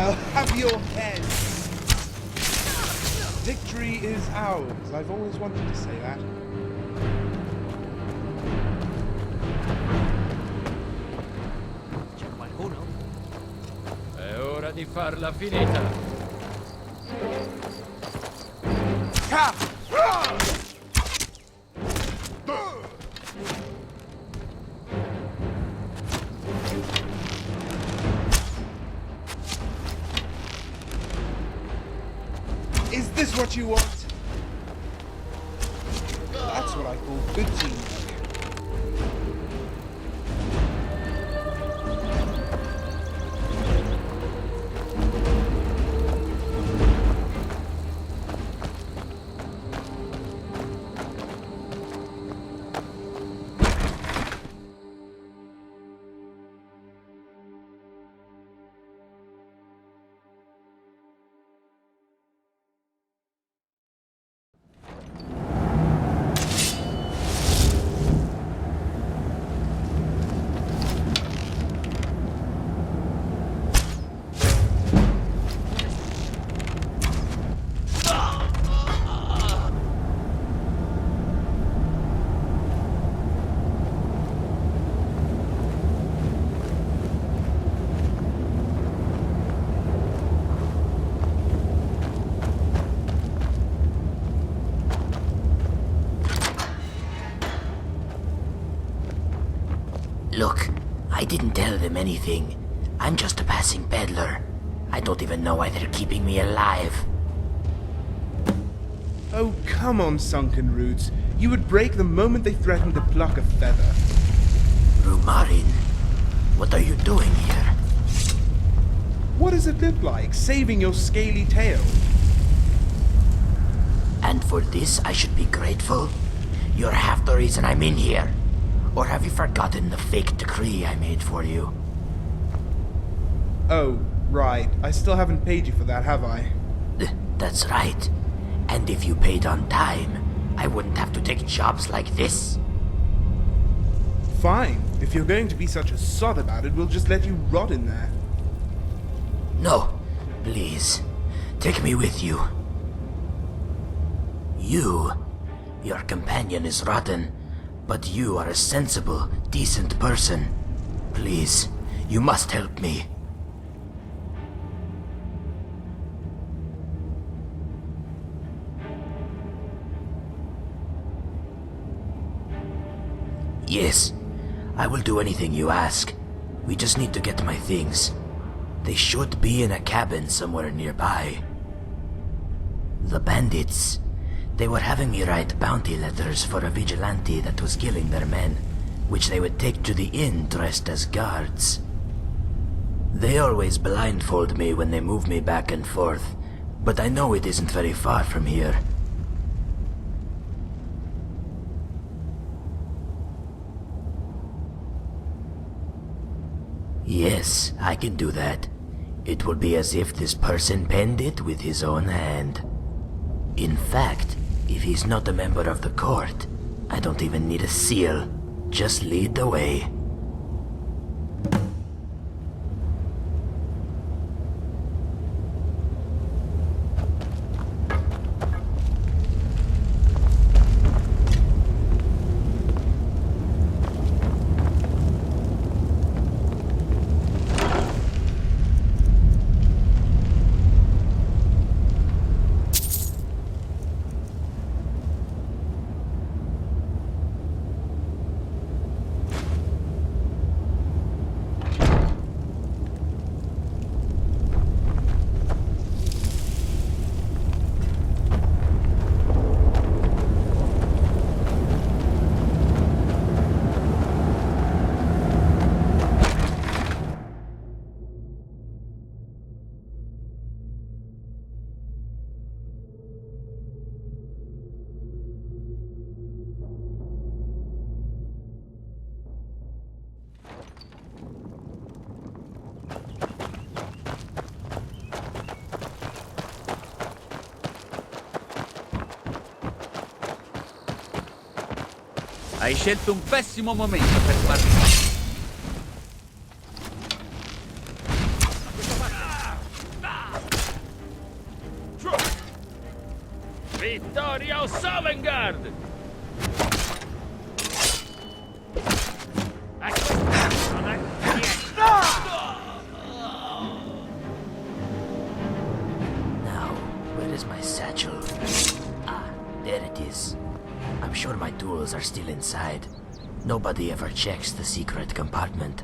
I'll have your head. Victory is ours. I've always wanted to say that. C'è qualcuno? È ora di farla finita. Ha! Is this what you want? That's what I call good teamwork. Look, I didn't tell them anything. I'm just a passing peddler. I don't even know why they're keeping me alive. Oh, come on, Sunken Roots. You would break the moment they threatened to pluck a feather. Rumarin, what are you doing here? What does it look like, saving your scaly tail? And for this I should be grateful? You're half the reason I'm in here. Or have you forgotten the fake decree I made for you? Oh, right. I still haven't paid you for that, have I? That's right. And if you paid on time, I wouldn't have to take jobs like this. Fine. If you're going to be such a sod about it, we'll just let you rot in there. No, please. Take me with you. Your companion is rotten, but you are a sensible, decent person. Please, you must help me. Yes, I will do anything you ask. We just need to get my things. They should be in a cabin somewhere nearby. The bandits. They were having me write bounty letters for a vigilante that was killing their men, which they would take to the inn dressed as guards. They always blindfold me when they move me back and forth, but I know it isn't very far from here. Yes, I can do that. It will be as if this person penned it with his own hand. In fact, if he's not a member of the court, I don't even need a seal. Just lead the way. Hai scelto un pessimo momento per farlo. vittoria o Sovngarde! Ecco, non è niente. Now, where is my satchel? Ah, there it is. I'm sure my tools are still inside. Nobody ever checks the secret compartment.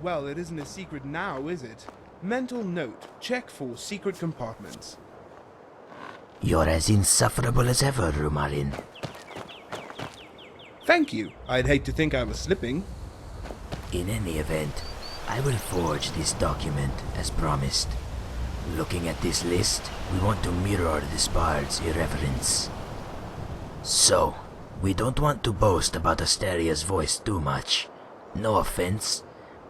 Well, it isn't a secret now, is it? Mental note. Check for secret compartments. You're as insufferable as ever, Rumarin. Thank you. I'd hate to think I was slipping. In any event, I will forge this document as promised. Looking at this list, we want to mirror this bard's irreverence. So, we don't want to boast about Asteria's voice too much. No offense,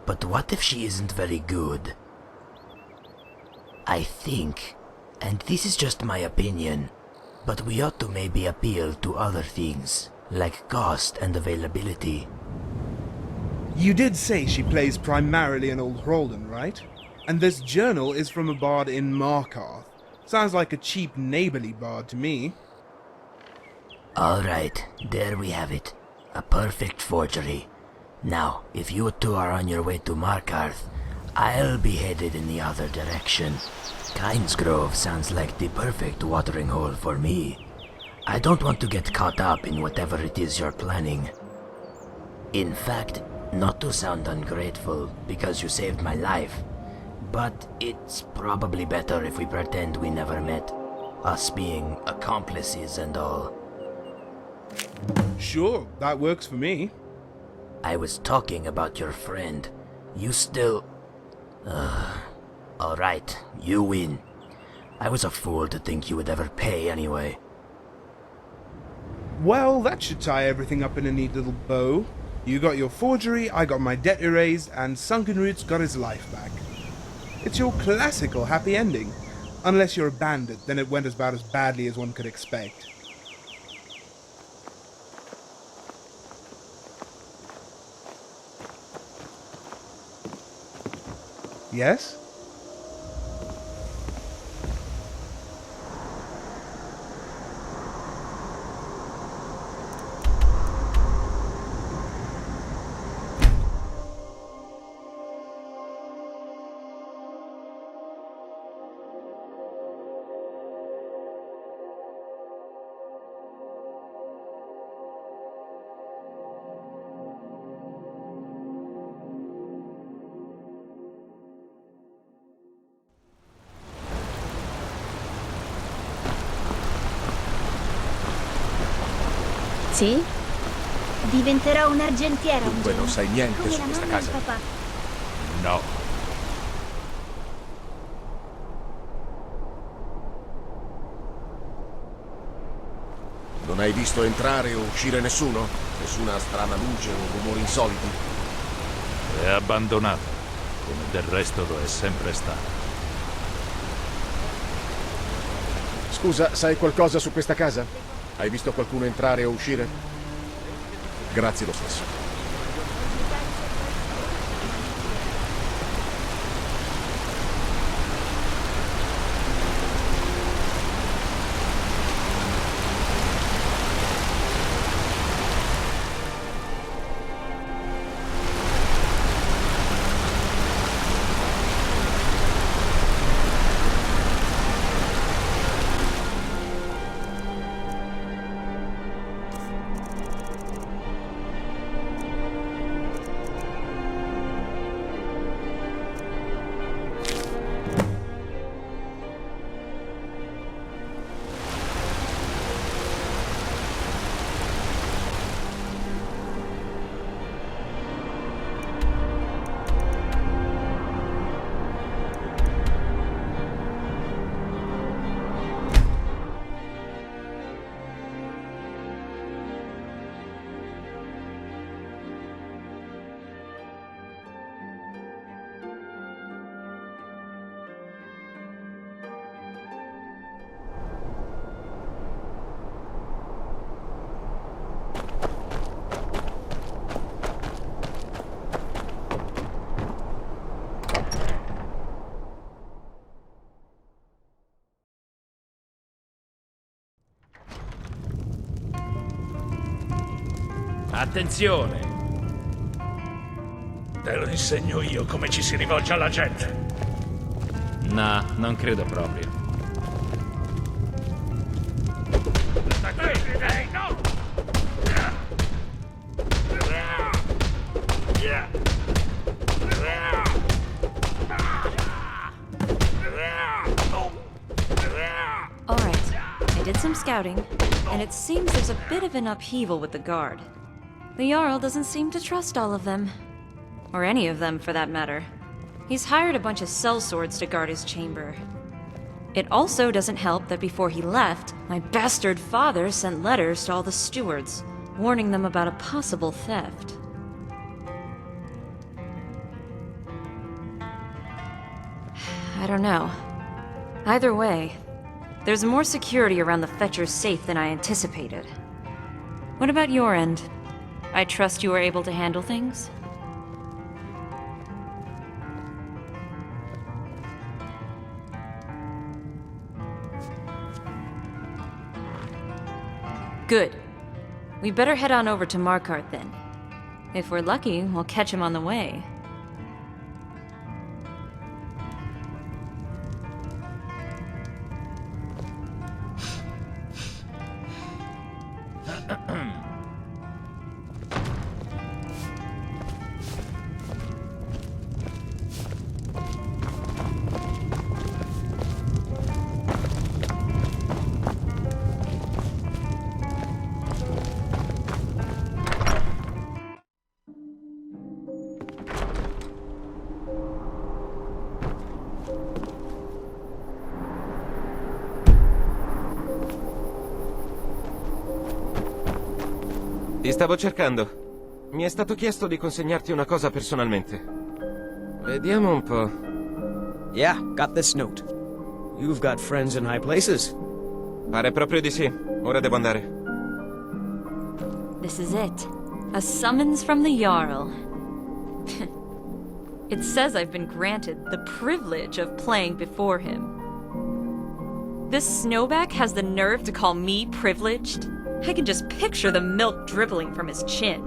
but what if she isn't very good? I think, and this is just my opinion, but we ought to maybe appeal to other things, like cost and availability. You did say she plays primarily in Old Hroldan, right? And this journal is from a bard in Markarth. Sounds like a cheap neighborly bard to me. Alright, there we have it. A perfect forgery. Now, if you two are on your way to Markarth, I'll be headed in the other direction. Kynesgrove sounds like the perfect watering hole for me. I don't want to get caught up in whatever it is you're planning. In fact, not to sound ungrateful because you saved my life, but it's probably better if we pretend we never met, us being accomplices and all. Sure, that works for me. I was talking about your friend. You still... Alright, you win. I was a fool to think you would ever pay anyway. Well, that should tie everything up in a neat little bow. You got your forgery, I got my debt erased, and Sunken Roots got his life back. It's your classical happy ending. Unless you're a bandit, then it went about as badly as one could expect. Yes? Sì? Diventerò un'argentiera un Dunque giorno. non sai niente Come su la questa mamma e casa? il papà. No. Non hai visto entrare o uscire nessuno? Nessuna strana luce o rumori insoliti? È abbandonata, come del resto lo è sempre stata. Scusa, sai qualcosa su questa casa? Hai visto qualcuno entrare o uscire? Grazie lo stesso. Attenzione! Te lo insegno io come ci si rivolge alla gente. No, non credo proprio. Ehi, no! Alright, I did some scouting, and it seems there's a bit of an upheaval with the guard. The Jarl doesn't seem to trust all of them. Or any of them, for that matter. He's hired a bunch of sellswords to guard his chamber. It also doesn't help that before he left, my bastard father sent letters to all the stewards, warning them about a possible theft. I don't know. Either way, there's more security around the Fetcher's safe than I anticipated. What about your end? I trust you were able to handle things? Good. We better head on over to Markarth then. If we're lucky, we'll catch him on the way. Ti stavo cercando. Mi è stato chiesto di consegnarti una cosa personalmente. Vediamo un po'. Yeah, got this note. You've got friends in high places. Pare proprio di sì. Ora devo andare. This is it. A summons from the Jarl. It says I've been granted the privilege of playing before him. This snowback has the nerve to call me privileged? I can just picture the milk dribbling from his chin.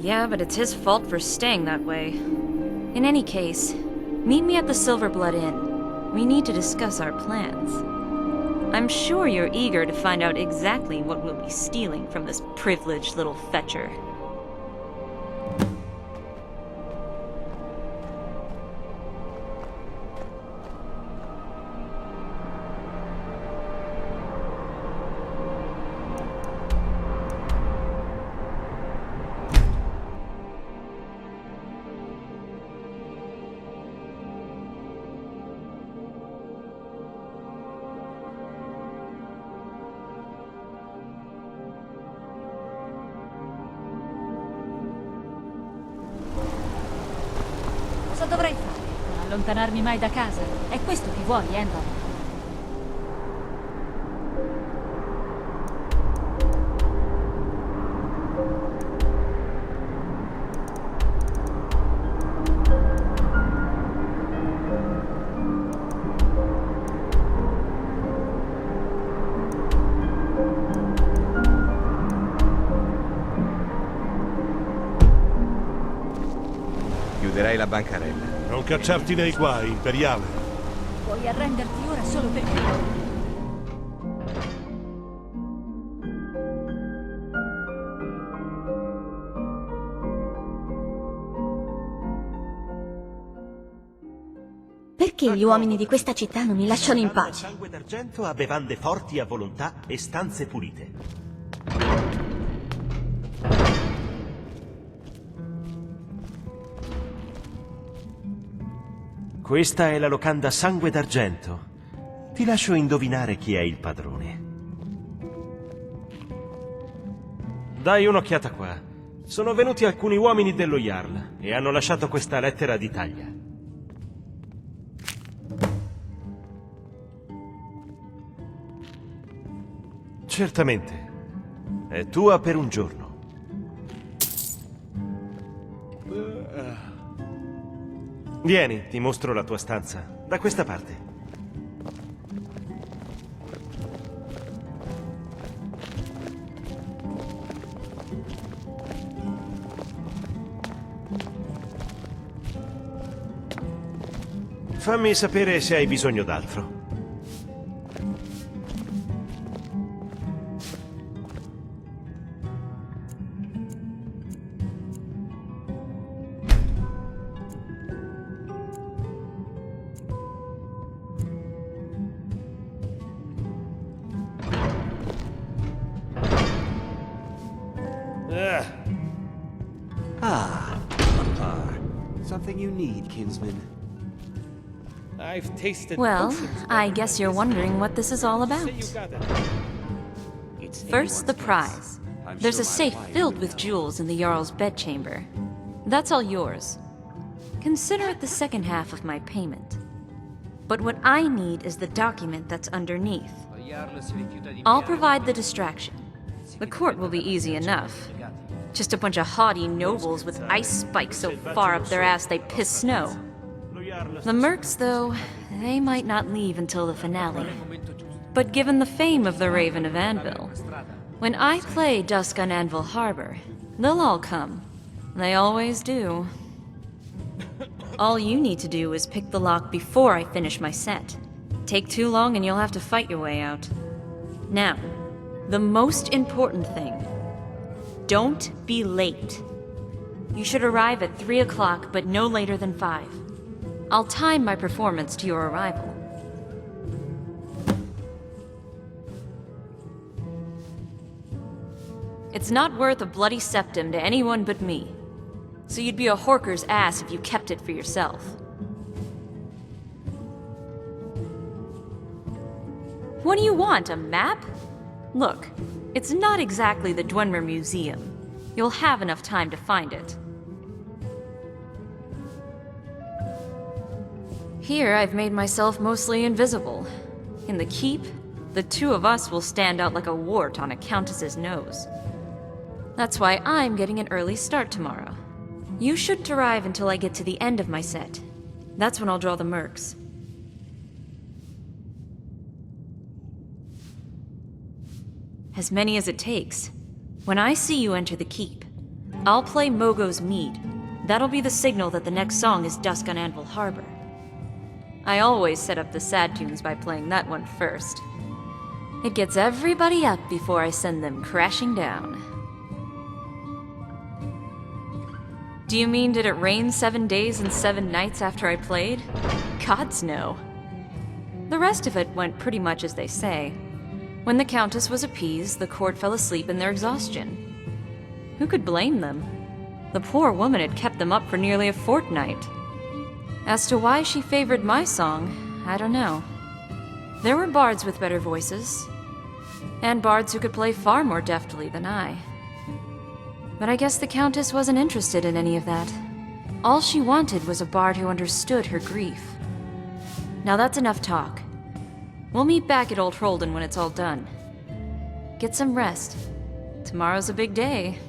Yeah, but it's his fault for staying that way. In any case, meet me at the Silverblood Inn. We need to discuss our plans. I'm sure you're eager to find out exactly what we'll be stealing from this privileged little fetcher. Cosa dovrei fare? Non allontanarmi mai da casa? È questo che vuoi, Anvil? Chiuderei la bancarella. Non cacciarti nei guai, imperiale. Puoi arrenderti ora solo perché... Perché gli uomini di questa città non mi lasciano in pace? Sangue d'argento ha bevande forti a volontà e stanze pulite. Questa è la locanda Sangue d'Argento. Ti lascio indovinare chi è il padrone. Dai un'occhiata qua. Sono venuti alcuni uomini dello Jarl e hanno lasciato questa lettera di taglia. Certamente. È tua per un giorno. Vieni, ti mostro la tua stanza. Da questa parte. Fammi sapere se hai bisogno d'altro. Something you need, kinsman. I've tasted Well, I guess you're wondering what this is all about. First, the prize. There's a safe filled with jewels in the Jarl's bedchamber. That's all yours. Consider it the second half of my payment. But what I need is the document that's underneath. I'll provide the distraction. The court will be easy enough. Just a bunch of haughty nobles with ice spikes so far up their ass they piss snow. The mercs, though, they might not leave until the finale. But given the fame of the Raven of Anvil, when I play Dusk on Anvil Harbor, they'll all come. They always do. All you need to do is pick the lock before I finish my set. Take too long and you'll have to fight your way out. Now, the most important thing. Don't be late. You should arrive at 3 o'clock, but no later than 5. I'll time my performance to your arrival. It's not worth a bloody septum to anyone but me. So you'd be a horker's ass if you kept it for yourself. What do you want, a map? Look, it's not exactly the Dwemer Museum. You'll have enough time to find it. Here, I've made myself mostly invisible. In the keep, the two of us will stand out like a wart on a countess's nose. That's why I'm getting an early start tomorrow. You shouldn't arrive until I get to the end of my set. That's when I'll draw the mercs. As many as it takes. When I see you enter the keep, I'll play Mogo's Mead. That'll be the signal that the next song is Dusk on Anvil Harbor. I always set up the sad tunes by playing that one first. It gets everybody up before I send them crashing down. Do you mean did it rain 7 days and 7 nights after I played? Gods no. The rest of it went pretty much as they say. When the Countess was appeased, the court fell asleep in their exhaustion. Who could blame them? The poor woman had kept them up for nearly a fortnight. As to why she favored my song, I don't know. There were bards with better voices, and bards who could play far more deftly than I. But I guess the Countess wasn't interested in any of that. All she wanted was a bard who understood her grief. Now that's enough talk. We'll meet back at Old Hroldan when it's all done. Get some rest. Tomorrow's a big day.